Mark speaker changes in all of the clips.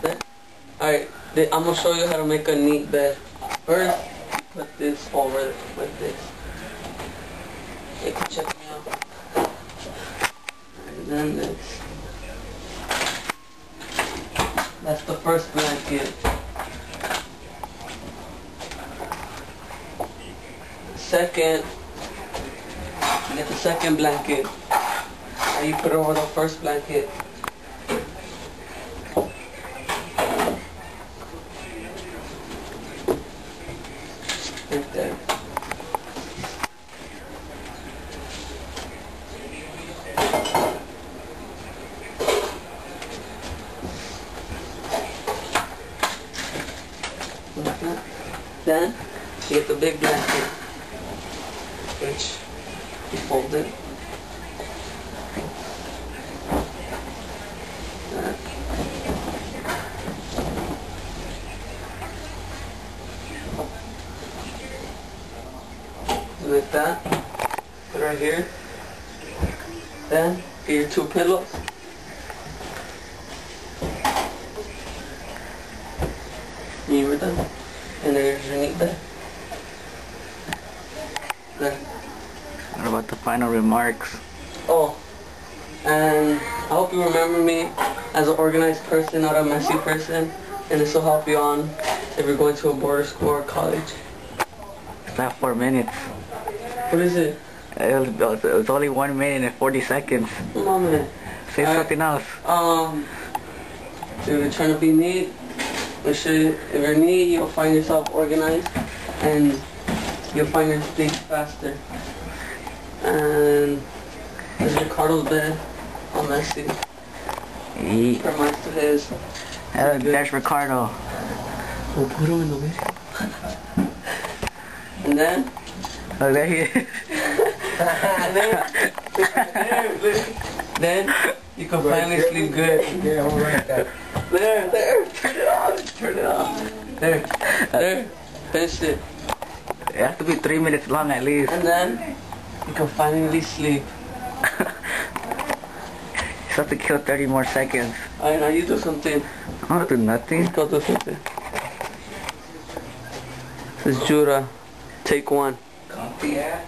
Speaker 1: Bed. Alright, I'm gonna show you how to make a neat bed. First, put this over like this. You can check me out. And then this. That's the first blanket. Second, you get the second blanket. Now you put it over the first blanket. Right there. Like that. Then you get the big blanket, which you fold it. Like that. Put it right here. Then get your two pillows. And you were done. And there's your neat bed. There.
Speaker 2: What about the final remarks?
Speaker 1: Oh, and I hope you remember me as an organized person, not a messy person. And this will help you on if you're going to a border school or college.
Speaker 2: It's not 4 minutes.
Speaker 1: What is it?
Speaker 2: It was only 1 minute and 40 seconds.
Speaker 1: Come on, man.
Speaker 2: Say something else.
Speaker 1: If you're trying to be neat, make sure if you're neat, you'll find yourself organized and you'll find your things faster. And there's Ricardo's bed, all messy. Reminds to his.
Speaker 2: There's Ricardo.
Speaker 1: We'll put him in the video. And then
Speaker 2: Oh, there he is.
Speaker 1: then you can finally sleep good.
Speaker 2: Yeah, I'm right there.
Speaker 1: There, turn it off, turn it off. There, finish it.
Speaker 2: It has to be 3 minutes long at least.
Speaker 1: And then you can finally sleep.
Speaker 2: You have to kill 30 more seconds.
Speaker 1: Alright, now you do something.
Speaker 2: I don't do nothing.
Speaker 1: Go do something. This is Jura. Take one. Comfy. Yeah.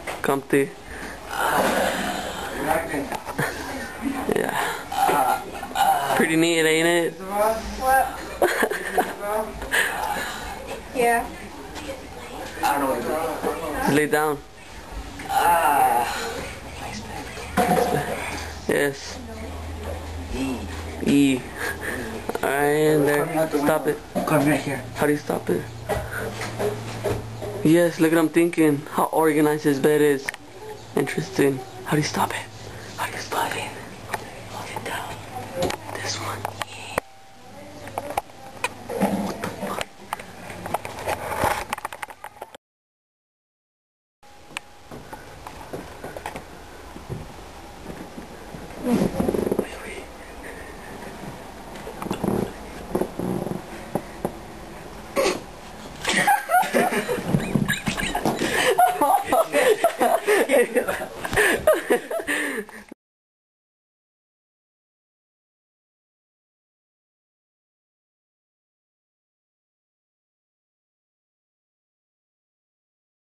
Speaker 1: Pretty neat, ain't it?
Speaker 3: What? Yeah.
Speaker 2: I don't know what
Speaker 1: Just lay down. Yes. E. Alright, and there. Stop it.
Speaker 2: Come right here.
Speaker 1: How do you stop it? Yes, look what I'm thinking. How organized his bed is. Interesting. How do you stop it? How do you stop it? Hold it down. This one. What the fuck?